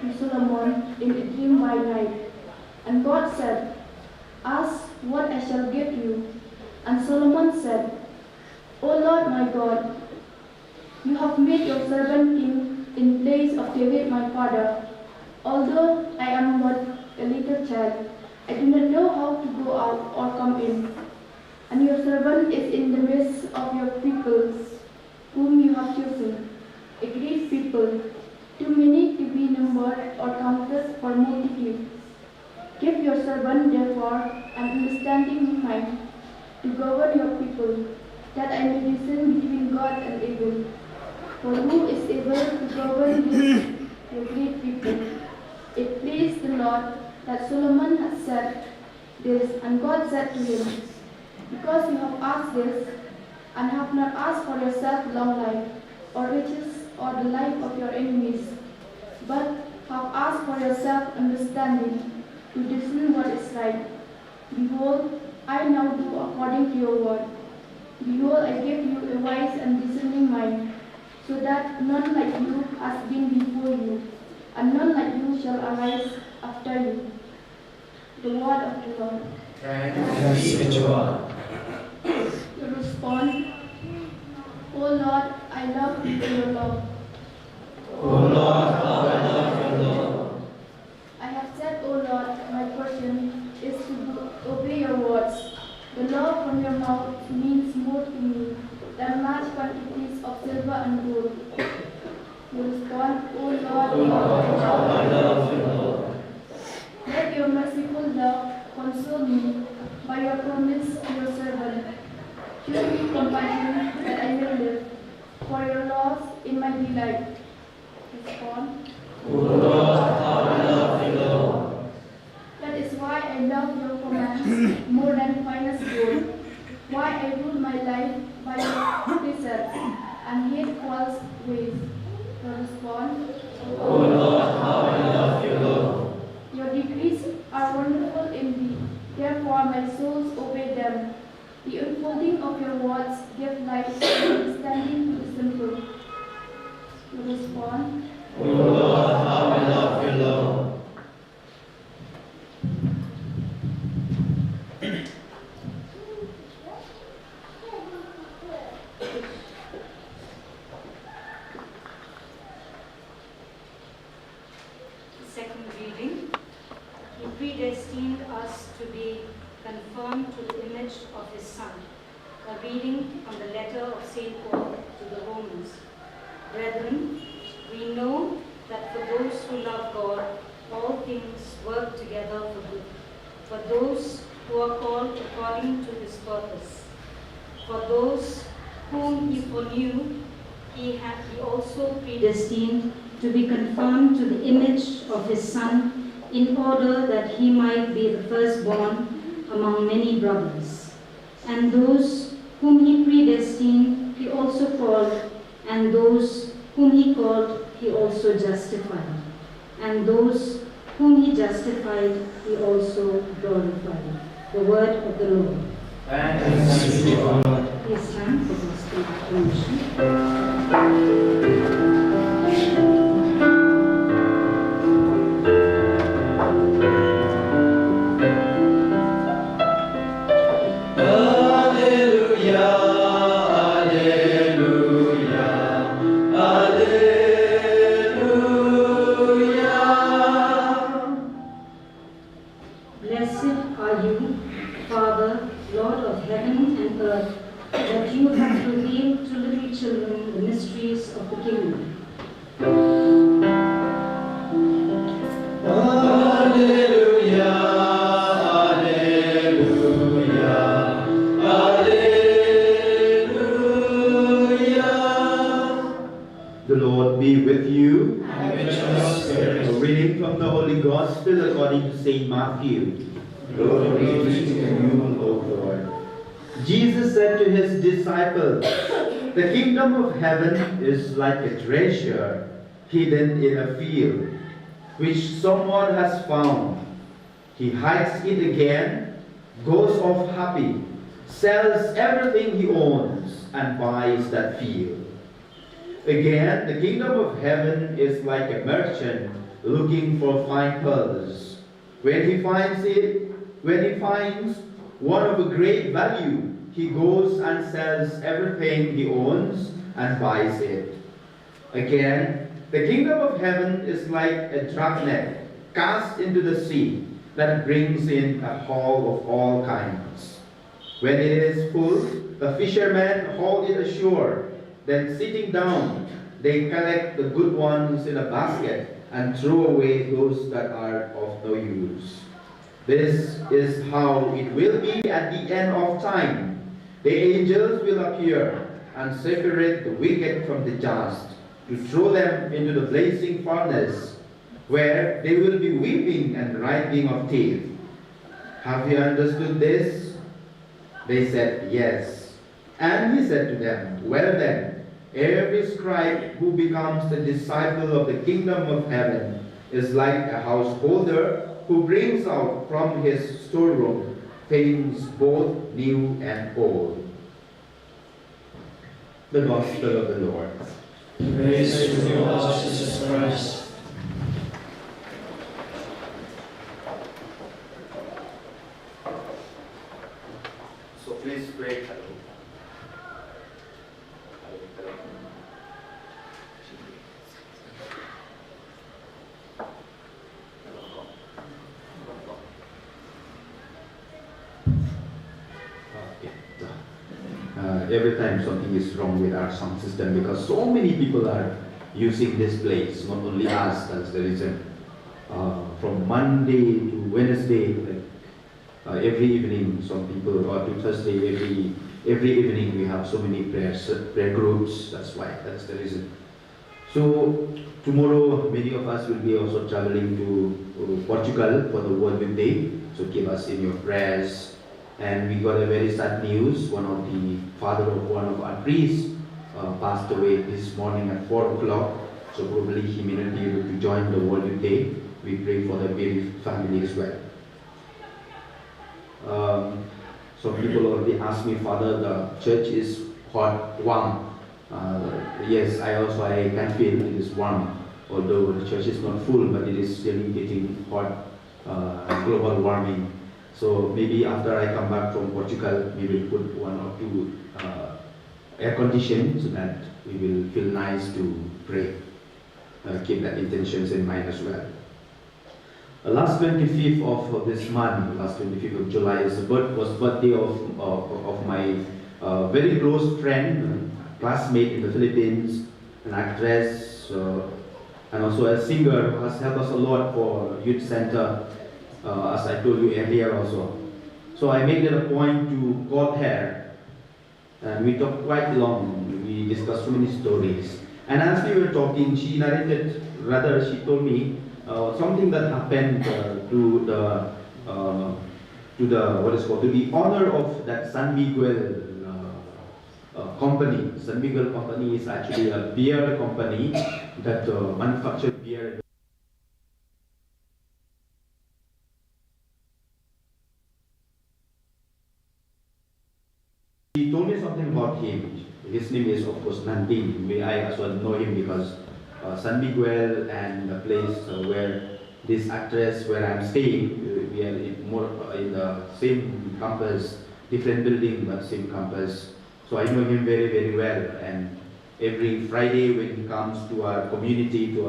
to Solomon in a dream by night. And God said, "Ask what I shall give you." And Solomon said, "O Lord my God, you have made your servant king in place of David my father. Although I am but a little child, I do not know how to go out or come in. And your servant is in the midst of your people, whom you have chosen, a great people, too many to be numbered or counted for multitude. Give your servant, therefore, an understanding mind to govern your people, that I may discern between God and evil. For who is able to govern your great people?" It pleased the Lord that Solomon had said this, and God said to him, "Because you have asked this, and have not asked for yourself long life, or riches, or the life of your enemies, but have asked for yourself understanding, to discern what is right. Behold, I now do according to your word. Behold, I give you a wise and discerning mind, so that none like you has been before you, and none like you shall arise after you." The word of the Lord. Thanks be to God. To respond, "O Lord, I love your law. O Lord, how I love your law. I have said, O Lord, my portion is to obey your words. The law from your mouth means more to me than large quantities of silver and gold." You respond, "O Lord, O Lord, how I love your law. let your merciful love console me by your promise to your servant. Show me compassion that I may live, for your laws in my delight." Respond, O Lord, how I love your law. "That is why I love your commands more than finest gold, why I rule my life by your precepts and hate false ways." Respond, O Lord, how I love your law. "Your decrees are wonderful indeed, therefore my souls obey them. The unfolding of your words give light and understanding to the simple." Respond, O Lord, how I love your law. Second reading. He predestined us to be conformed to the image of his Son. A reading from the letter of St. Paul to the Romans. Brethren, we know that for those who love God, all things work together for good, for those who are called according to his purpose. For those whom he foreknew, he also predestined to be conformed to the image of his Son, in order that he might be the firstborn among many brothers. And those whom he predestined, he also called, and those whom he called, he also justified. And those whom he justified, he also glorified. The word of the Lord. Thanks be to God. Please stand for gospel acclamation. Blessed are you, Father, Lord of heaven and earth, that you have revealed to little children the mysteries of the kingdom. Alleluia, alleluia, alleluia. The Lord be with you. And with your spirit. A reading from the Holy Gospel according to St. Matthew. Glory be to you, O Lord. Jesus said to his disciples, "The kingdom of heaven is like a treasure hidden in a field, which someone has found. He hides it again, goes off happy, sells everything he owns, and buys that field. Again, the kingdom of heaven is like a merchant looking for fine pearls. When he finds one of a great value, he goes and sells everything he owns and buys it. Again, the kingdom of heaven is like a dragnet cast into the sea that brings in a haul of all kinds. When it is full, the fishermen haul it ashore. Then sitting down, they collect the good ones in a basket and throw away those that are of no use. This is how it will be at the end of time. The angels will appear and separate the wicked from the just, to throw them into the blazing furnace, where they will be weeping and grinding of teeth. Have you understood this? They said, yes. And he said to them, well then, every scribe who becomes a disciple of the kingdom of heaven is like a householder who brings out from his storeroom things both new and old. The Gospel of the Lord. Praise to you, Lord Jesus Christ. So please pray. Every time something is wrong with our sound system, because so many people are using this place, not only us, that's the reason. From Monday to Wednesday, like, every evening, some people, or to Thursday, every evening we have so many prayer groups, that's why, that's the reason. So tomorrow, many of us will be also traveling to Portugal for the World Youth Day, so keep us in your prayers. And we got a very sad news. One of the father of one of our priests passed away this morning at 4 o'clock. So probably he may not be able to join the World Youth Day. We pray for the bereaved family as well. Some people already asked me, Father, the church is hot, warm. Yes, I can feel it is warm. Although the church is not full, but it is really getting hot, global warming. So maybe after I come back from Portugal, we will put 1 or 2 air conditioning so that we will feel nice to pray. Keep that intentions in mind as well. Last 25th of this month, last 25th of July, was birthday of my very close friend, classmate in the Philippines, an actress, and also a singer who has helped us a lot for youth center. As I told you earlier also. So I made it a point to call her, and we talked quite long. We discussed so many stories. And as we were talking, she narrated, rather she told me something that happened to the owner of that San Miguel company. San Miguel company is actually a beer company that manufactures beer. He told me something about him. His name is, of course, Nanding. I also know him because San Miguel and the place where this actress, where I'm staying, we are in the same campus, different building, but same campus. So I know him very, very well. And every Friday when he comes to our community, he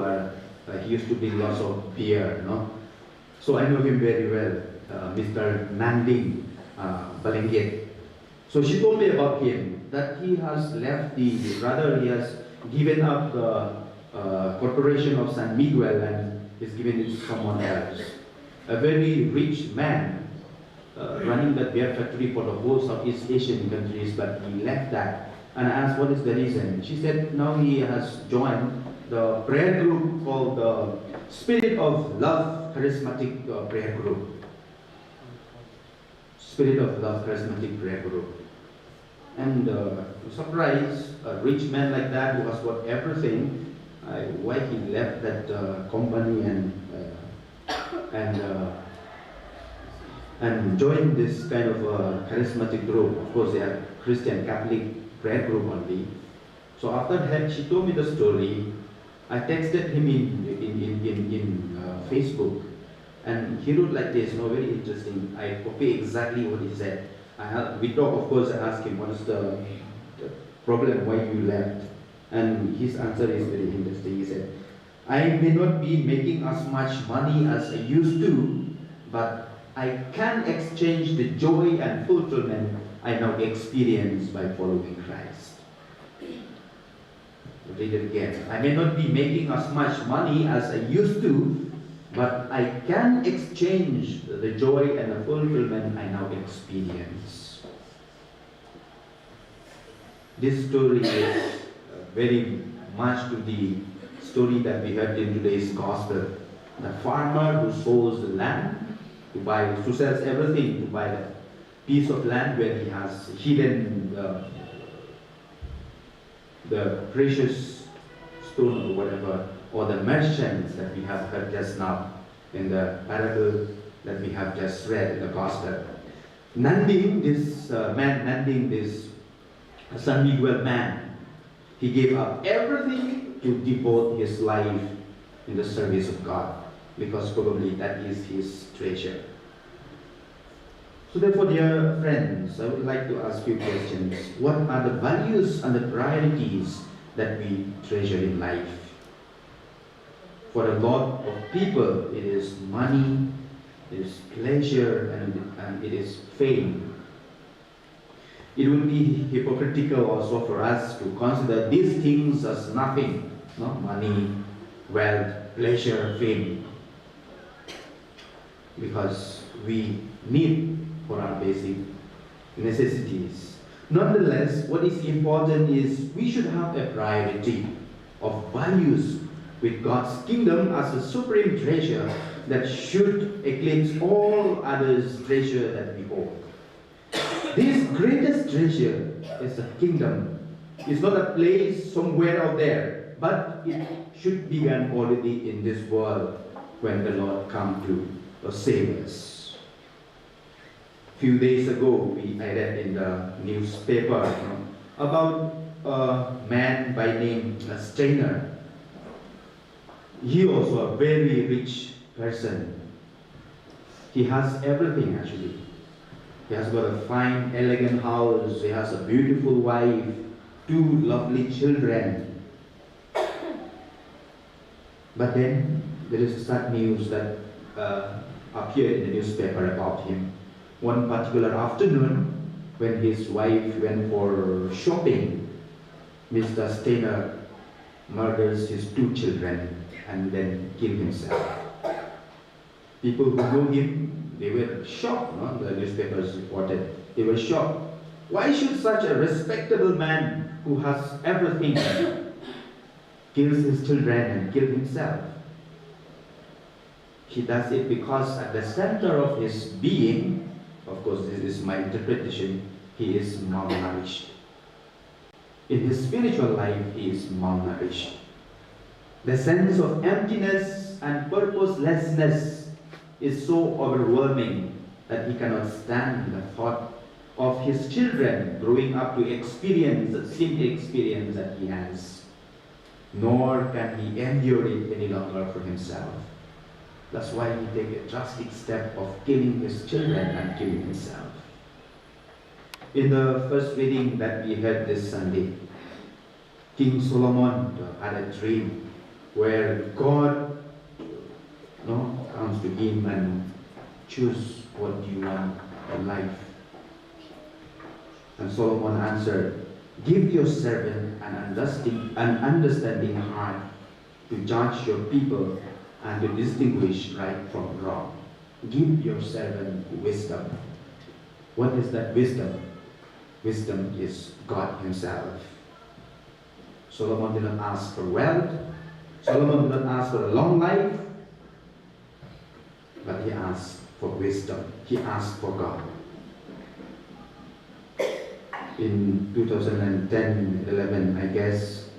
used to bring lots of beer, no? So I know him very well, Mr. Nanding Balengit. So she told me about him, that he has left he has given up the corporation of San Miguel and is given it to someone else. A very rich man, running that beer factory for the whole Southeast Asian countries, but he left that. And I asked, what is the reason? She said, now he has joined the prayer group called the Spirit of Love Charismatic Prayer Group. Spirit of Love Charismatic Prayer Group. And surprise, a rich man like that who has got everything, why he left that company and joined this kind of charismatic group. Of course, they are Christian Catholic prayer group only. So after that, she told me the story. I texted him in Facebook, and he wrote like this, very interesting. I copy exactly what he said. We talk, of course, I asked him, what is the problem, why you left? And his answer is very interesting. He said, I may not be making as much money as I used to, but I can exchange the joy and fulfillment I now experience by following Christ. Read it again. I may not be making as much money as I used to, but I can exchange the joy and the fulfillment I now experience. This story is very much to the story that we heard in today's gospel. The farmer who sows the land who sells everything to buy the piece of land where he has hidden the precious stone or whatever, or the merchants that we have heard just now in the parable that we have just read in the gospel. Nanding, this San-Miguel man, he gave up everything to devote his life in the service of God, because probably that is his treasure. So therefore, dear friends, I would like to ask you questions. What are the values and the priorities that we treasure in life? For a lot of people, it is money, it is pleasure, and it is fame. It would be hypocritical also for us to consider these things as nothing, money, wealth, pleasure, fame, because we need for our basic necessities. Nonetheless, what is important is we should have a priority of values with God's kingdom as a supreme treasure that should eclipse all others' treasure that we hold. This greatest treasure is the kingdom. It's not a place somewhere out there, but it should begin already in this world when the Lord comes to save us. Few days ago, I read in the newspaper about a man by name Steiner. He also a very rich person. He has everything actually. He has got a fine, elegant house. He has a beautiful wife, 2 lovely children. But then there is sad news that appeared in the newspaper about him. One particular afternoon, when his wife went for shopping, Mr. Steiner murders his 2 children and then killed himself. People who know him, they were shocked. The newspapers reported. They were shocked. Why should such a respectable man who has everything kills his children and kill himself? He does it because at the center of his being, of course this is my interpretation, he is malnourished. In his spiritual life, he is malnourished. The sense of emptiness and purposelessness is so overwhelming that he cannot stand the thought of his children growing up to experience the same experience that he has. Nor can he endure it any longer for himself. That's why he takes a drastic step of killing his children and killing himself. In the first reading that we had this Sunday, King Solomon had a dream where God comes to him and choose what you want in life. And Solomon answered, give your servant an understanding heart to judge your people and to distinguish right from wrong. Give your servant wisdom. What is that wisdom? Wisdom is God himself. Solomon did not ask for wealth. Solomon did not ask for a long life. But he asked for wisdom. He asked for God. In 2010-11, I guess,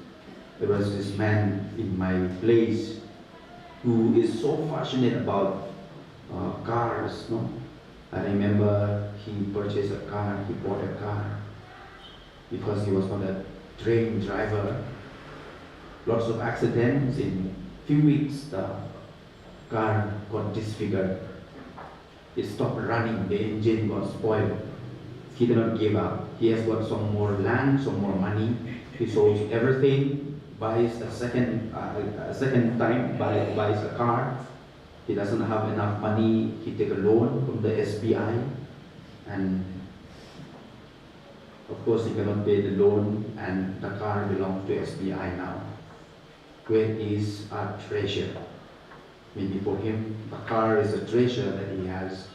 there was this man in my place who is so passionate about cars. I remember he purchased a car, he bought a car because he was not a trained driver. lots of accidents. In few weeks, the car got disfigured. It stopped running, the engine got spoiled. He did not give up. He has got some more land, some more money. He sold everything, buys a second time, buys a car. He doesn't have enough money. He take a loan from the SBI, and of course he cannot pay the loan, and the car belongs to SBI now. Where is our treasure? Maybe for him, the car is a treasure that he has.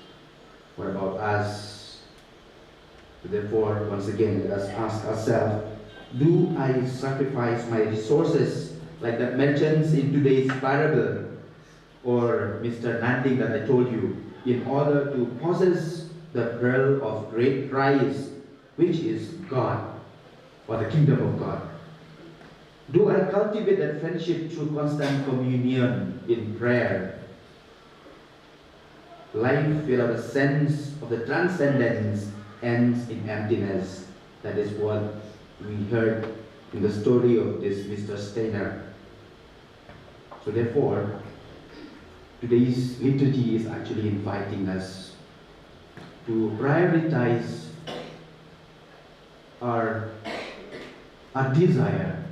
What about us? Therefore, once again, let us ask ourselves, do I sacrifice my resources, like that mentions in today's parable, or Mr. Nanding that I told you, in order to possess the pearl of great price, which is God, or the kingdom of God? Do I cultivate that friendship through constant communion in prayer? Life without a sense of the transcendence ends in emptiness. That is what we heard in the story of this Mr. Steiner. So therefore, today's liturgy is actually inviting us to prioritize our desire.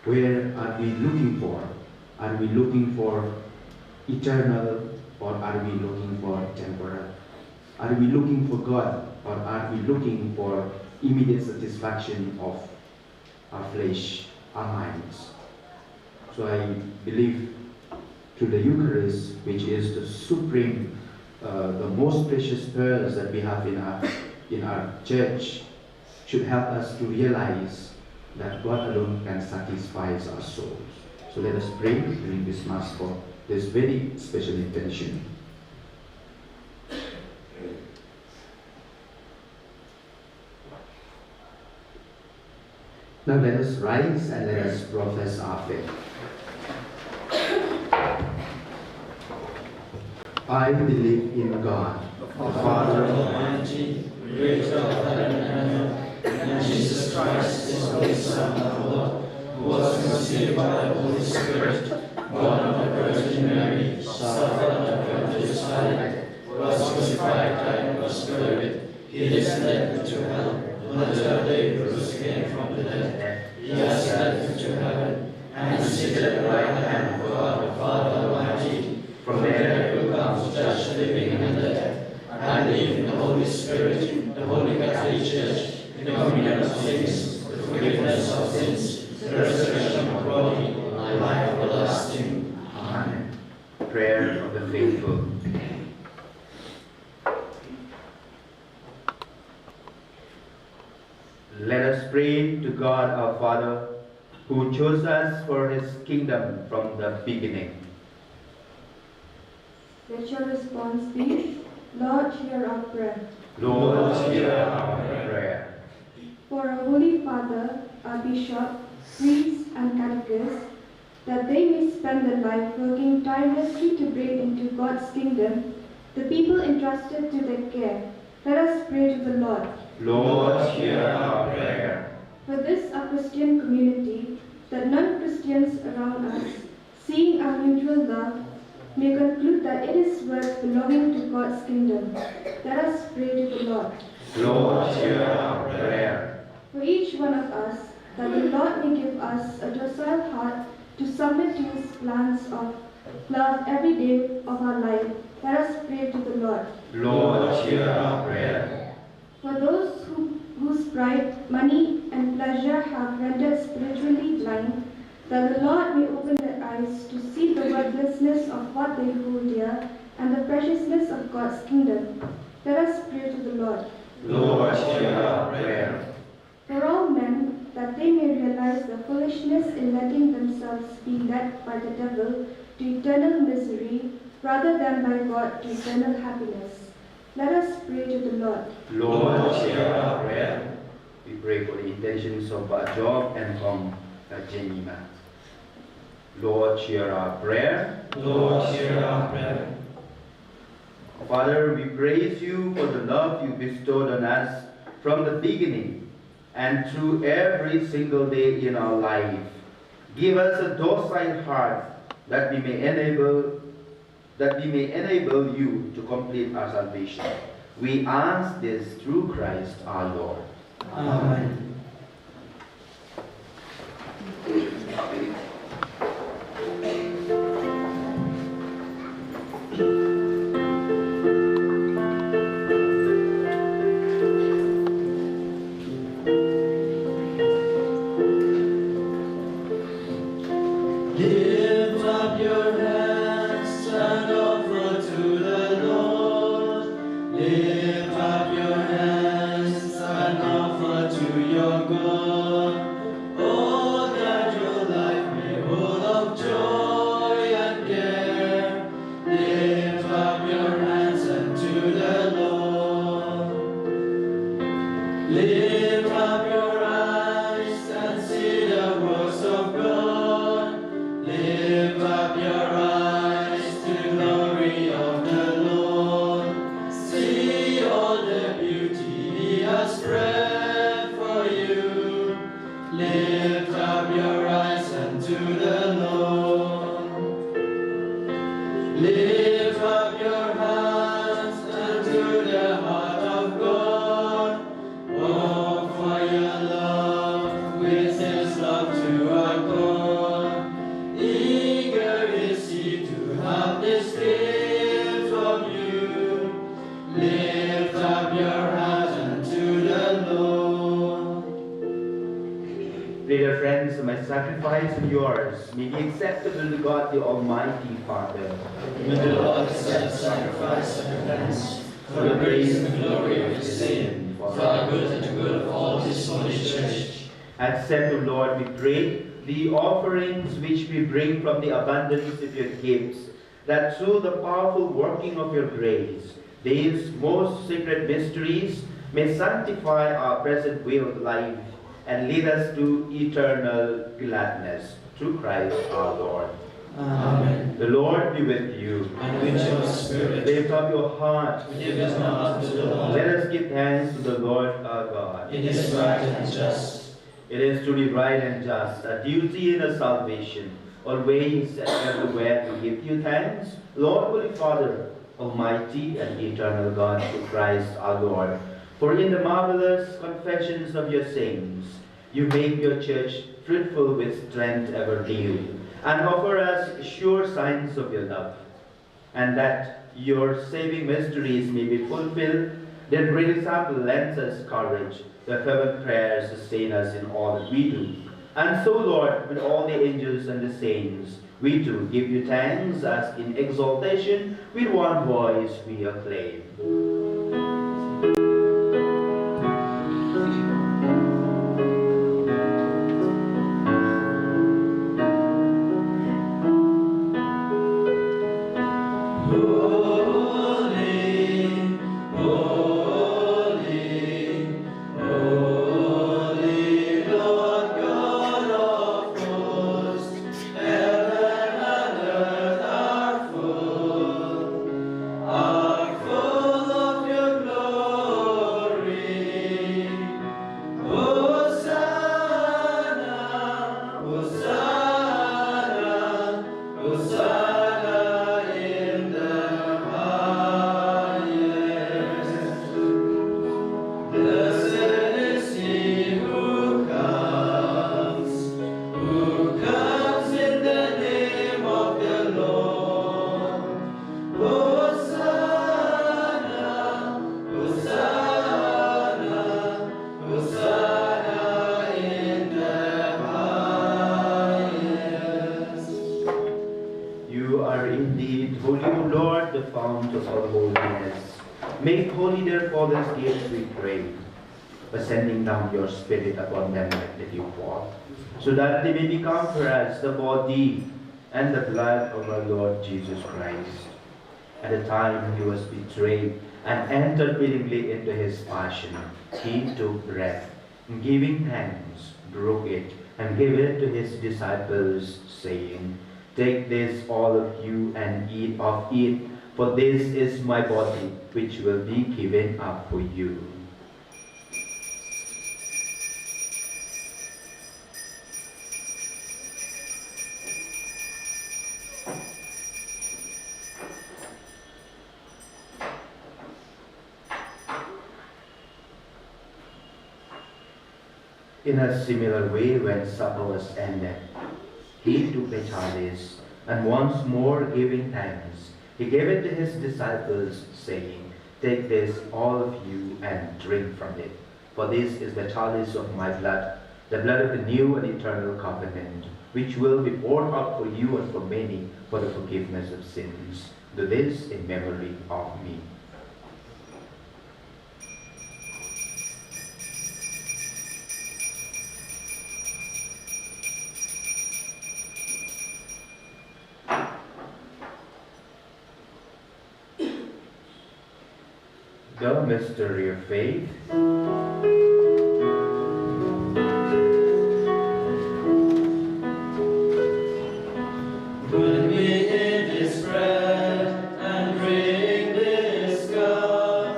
Where are we looking for? Are we looking for eternal, or are we looking for temporal? Are we looking for God, or are we looking for immediate satisfaction of our flesh, our minds? So I believe through the Eucharist, which is the supreme, the most precious pearls that we have in our church, should help us to realize that God alone can satisfy our souls. So let us pray during this Mass for this very special intention. Now let us rise and let us profess our faith. I believe in God, The Father Almighty, creator of heaven and earth, and Jesus Christ, His only Son, our Lord, who was conceived by the Holy Spirit, born of the Virgin Mary, suffered under Pontius Pilate, was crucified, died, and was buried. He descended into hell. On the third day he rose again from the dead. He ascended into heaven, and is seated at the right hand of God the Father Almighty. From there he will come to judge the living and the dead. I believe in the Holy Spirit, the Holy Catholic Church, in the communion of saints, the forgiveness of sins, the resurrection of the body, and life everlasting. Amen. Prayer of the faithful. Let us pray to God our Father, who chose us for His kingdom from the beginning. Let your response be, Lord, hear our prayer. Lord, hear our prayer. For our Holy Father, our Bishop, priests, and catechists, that they may spend their life working tirelessly to bring into God's kingdom the people entrusted to their care, let us pray to the Lord. Lord, hear our prayer. For this, our Christian community, that non-Christians around us, seeing our mutual love, may conclude that it is worth belonging to God's kingdom. Let us pray to the Lord. Lord, hear our prayer. For each one of us, that the Lord may give us a docile heart to submit to His plans of love every day of our life. Let us pray to the Lord. Lord, hear our prayer. For those whose pride, money, and pleasure have rendered spiritually blind, that the Lord may open their eyes to see the worthlessness of what they hold dear and the preciousness of God's kingdom. Let us pray to the Lord. Lord, hear our prayer. For all men, that they may realize the foolishness in letting themselves be led by the devil to eternal misery rather than by God to eternal happiness. Let us pray to the Lord. Lord, hear our prayer. We pray for the intentions of Job and from Jenima. Lord, hear our prayer. Lord, hear our prayer. Father, we praise you for the love you bestowed on us from the beginning and through every single day in our life. Give us a docile heart that we may enable you to complete our salvation. We ask this through Christ our Lord. Amen. Lift up your hands and offer to the Lord. Lift up your hands and offer to your God. Oh, that your life may full of joy and care. Lift up your hands unto the Lord. Lift up your eyes and see the works of God. Lift up your eyes to the glory of the Lord. See all the beauty He has spread for you. Lift up your eyes unto the Lord. Lift up your hands unto the heart of God. Oh, for your love with His love to our God. Eager is He to have this gift from you. Lift up your hands unto the Lord. Dear friends, my sacrifice and yours may be acceptable to God the Almighty Father. May the Lord accept the sacrifice of your hands for the praise and glory of His name, for our good and the good of all His holy church. Accept, O Lord, we pray, the offerings which we bring from the abundance of your gifts, that through the powerful working of your grace, these most sacred mysteries may sanctify our present way of life and lead us to eternal gladness. Through Christ our Lord. Amen. The Lord be with you. And with your spirit, Lift up your heart. give it now to the Lord. Let us give thanks to the Lord our God. It is right and just. It is truly right and just, a duty and a salvation, always and everywhere to give you thanks, Lord, Holy Father, Almighty and eternal God, through Christ our Lord. For in the marvelous confessions of your saints, you make your church fruitful with strength ever new, and offer us sure signs of your love, and that your saving mysteries may be fulfilled. Their great example lends us courage. Their fervent prayers sustain us in all that we do. And so, Lord, with all the angels and the saints, we too give you thanks, as in exaltation with one voice we acclaim. Make holy therefore these gifts, we pray, by sending down your Spirit upon them like the dewfall, so that they may become for us the body and the blood of our Lord Jesus Christ. At the time he was betrayed and entered willingly into his passion, he took bread, and giving thanks, broke it, and gave it to his disciples, saying, "Take this, all of you, and eat of it, for this is my body, which will be given up for you." In a similar way, when supper was ended, he took the chalice, and once more giving thanks, he gave it to his disciples, saying, "Take this, all of you, and drink from it. For this is the chalice of my blood, the blood of the new and eternal covenant, which will be poured out for you and for many for the forgiveness of sins. Do this in memory of me." The mystery of faith. When we eat this bread and drink this cup,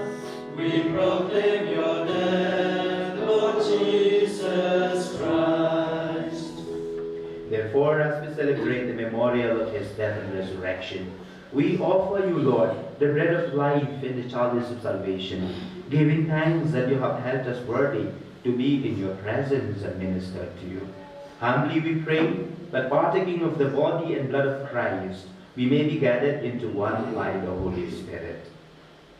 we proclaim your death, Lord Jesus Christ. Therefore, as we celebrate the memorial of his death and resurrection, we offer you, Lord, the bread of life and the chalice of salvation, giving thanks that you have held us worthy to be in your presence and minister to you. Humbly we pray that partaking of the body and blood of Christ, we may be gathered into one by the Holy Spirit.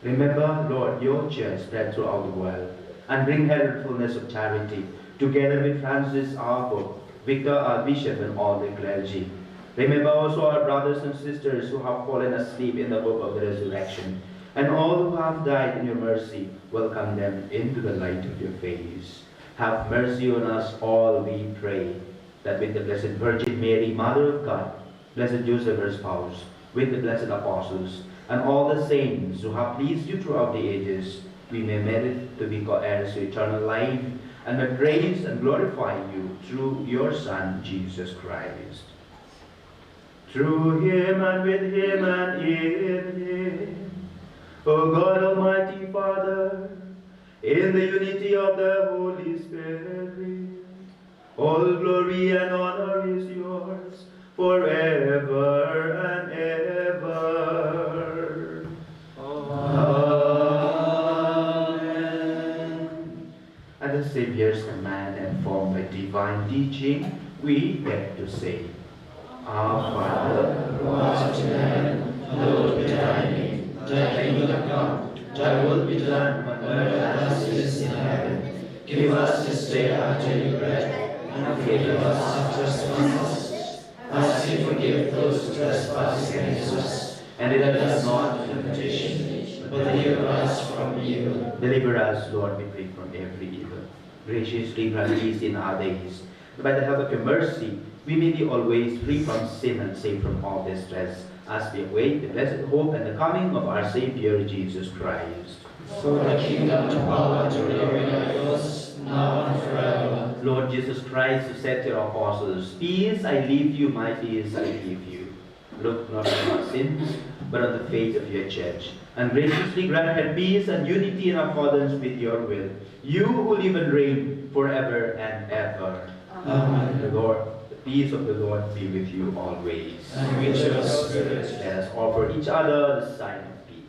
Remember, Lord, your church spread throughout the world, and bring her fullness of charity, together with Francis our Pope, Victor our Bishop, and all the clergy. Remember also our brothers and sisters who have fallen asleep in the hope of the resurrection, and all who have died in your mercy, welcome them into the light of your face. Have mercy on us all, we pray, that with the Blessed Virgin Mary, Mother of God, Blessed Joseph, her spouse, with the blessed apostles, and all the saints who have pleased you throughout the ages, we may merit to be co-heirs to eternal life, and may praise and glorify you through your Son, Jesus Christ. Through him and with him and in him, O God Almighty Father, in the unity of the Holy Spirit, all glory and honor is yours forever and ever. Amen. At the Savior's command and formed by divine teaching, we beg to say, Our Father, Who art in heaven, hallowed be thy name. Thy kingdom come, thy will be done on earth as it is in heaven. Give us this day our daily bread, and forgive us our trespasses, as we forgive those who trespass against us. And lead us not into temptation, but deliver us from evil. Deliver us, Lord, we pray, from every evil. Graciously grant peace in our days. By the help of your mercy, we may be always free from sin and safe from all distress, as we await the blessed hope and the coming of our Savior, Jesus Christ. For the kingdom, the power, and the glory are yours, now and forever. Lord Jesus Christ, who said to your apostles, "Peace I leave you, my peace I give you," look not on our sins, but on the faith of your church, and graciously grant her peace and unity in accordance with your will, you who live and reign forever and ever. Amen. The Lord, the peace of the Lord be with you always. And with your spirit. Let us offer each other the sign of peace.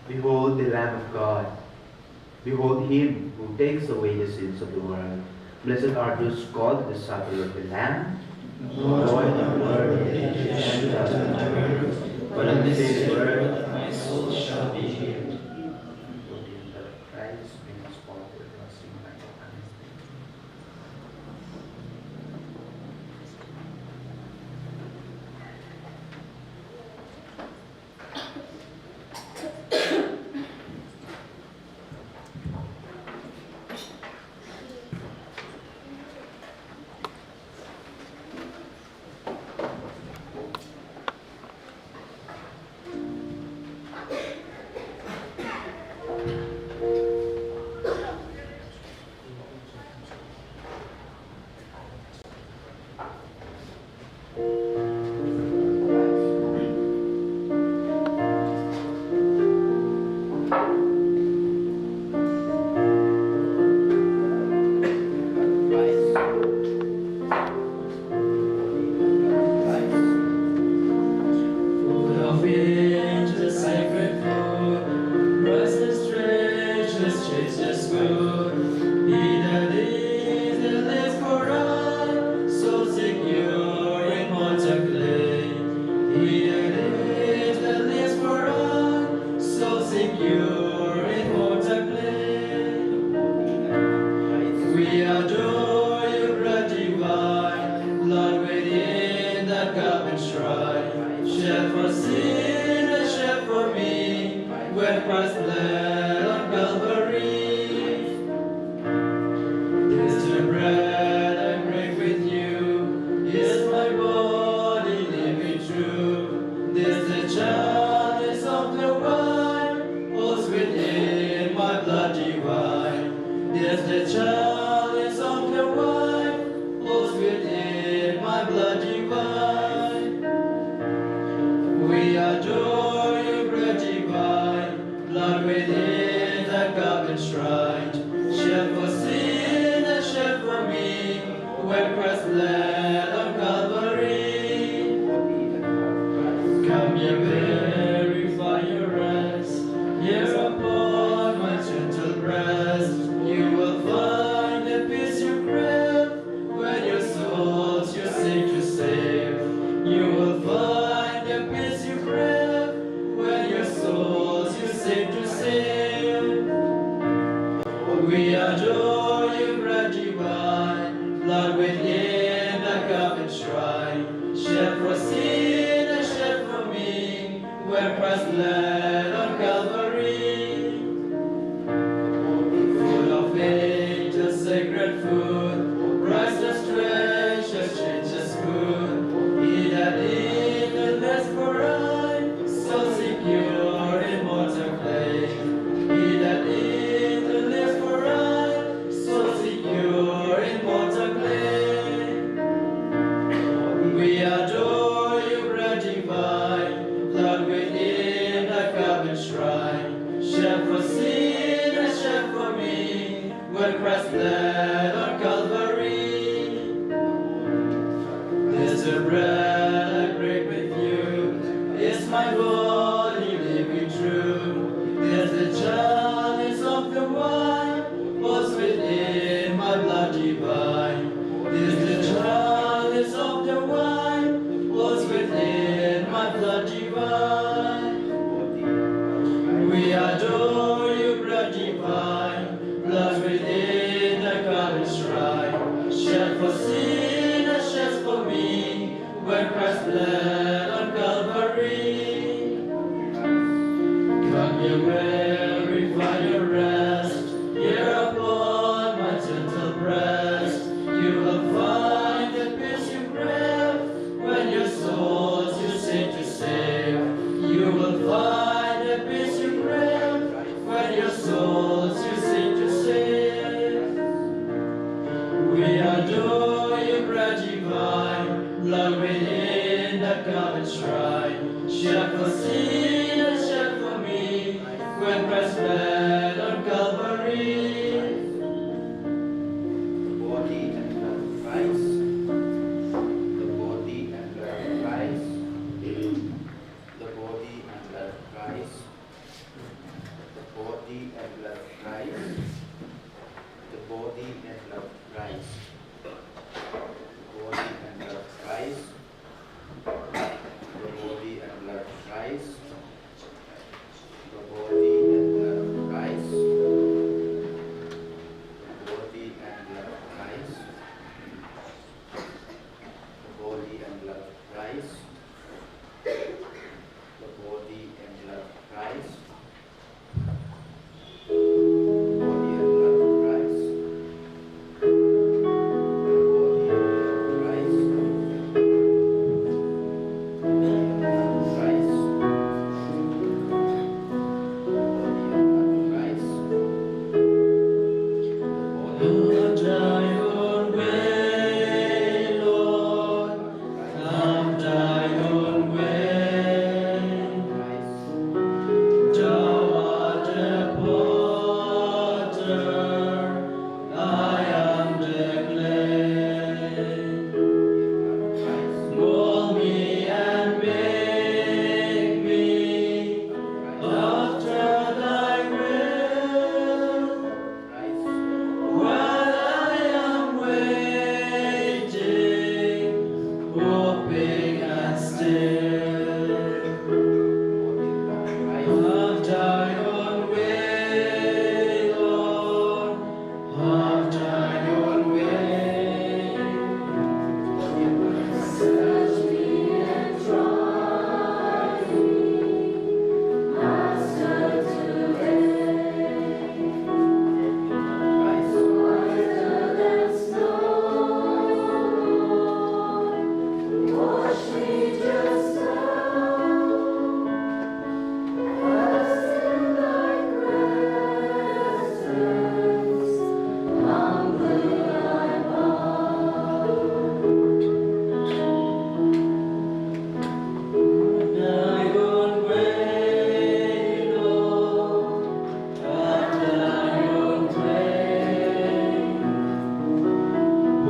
Behold the Lamb of God. Behold him who takes away the sins of the world. Blessed are those called the disciples of the Lamb. Lord, the word of the should have done my word. but in this word my soul shall be healed.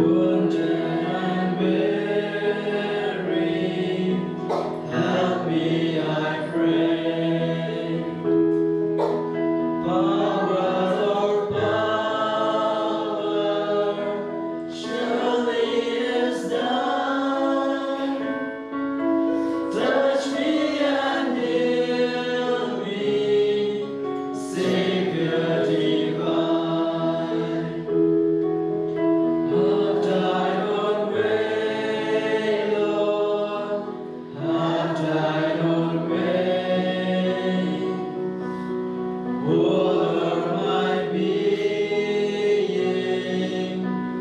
wounded and weary, help me, I pray. Power, Lord, power, surely is done. Touch me and heal me, Savior divine. Have thine own way, Lord, have thine own way. Over my being,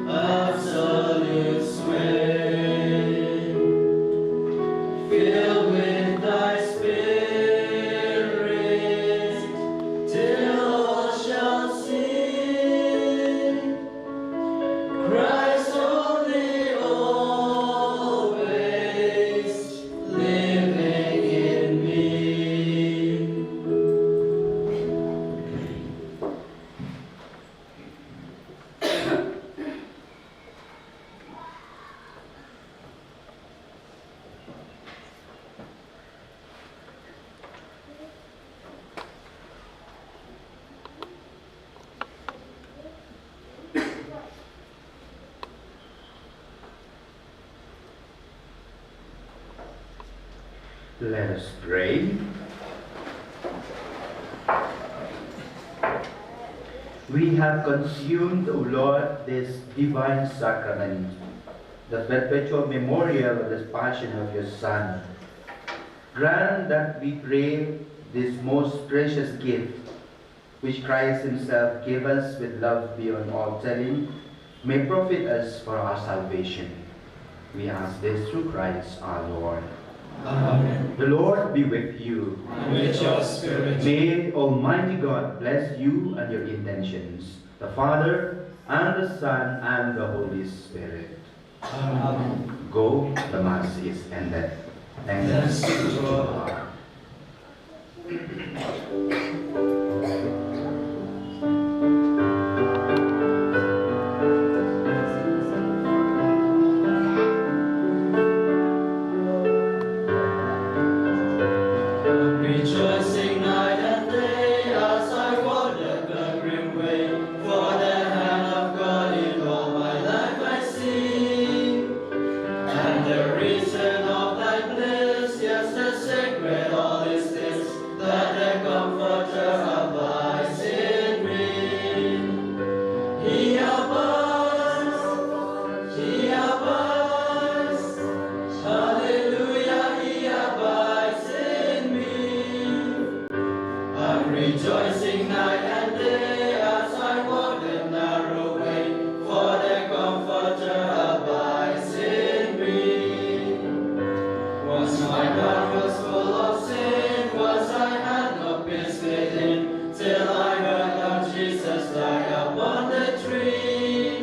absolute sway. Fill with thy spirit, till all shall see Christ only, always living in me. Let us pray. We have consumed, O Lord, this divine sacrament, the perpetual memorial of the passion of your Son. Grant that we pray this most precious gift, which Christ himself gave us with love beyond all telling, may profit us for our salvation. We ask this through Christ our Lord. Amen. The Lord be with you. And with your spirit. May Almighty God bless you and your intentions, the Father, and the Son, and the Holy Spirit. Amen. Go, the Mass is ended. Thanks be to God. Rejoicing night and day as I walk the pilgrim way, for the hand of God in all my life I see, and the reason of thy bliss, yes, the sacred all is this, that the Comforter abides in me. He abides, he abides, hallelujah, he abides in me. I'm rejoicing night and day as I walk the narrow way, for the Comforter abides in me. Once my heart was full of sin, once I had no peace within, till I heard of Jesus die upon the tree.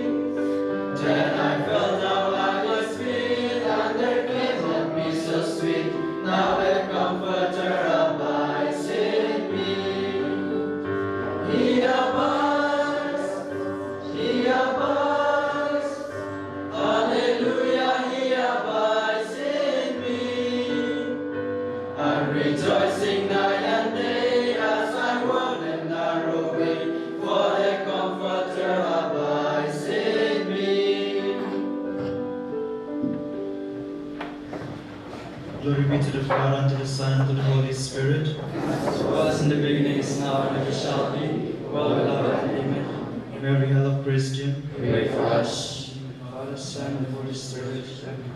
Then I felt how life was sweet, and there came a peace so sweet. Now the Comforter abides in me. He abides, he abides, hallelujah, he abides in me. I'm rejoicing night and day as I walk the narrow way, for the Comforter abides in me. Glory be to the Father, and to the Son, and to the Holy Spirit. As was in the beginning, is now, and ever shall be, world without end. Amen. Mary, Hail of Christian. Pray for us. Father, Son, and Holy Spirit. Amen.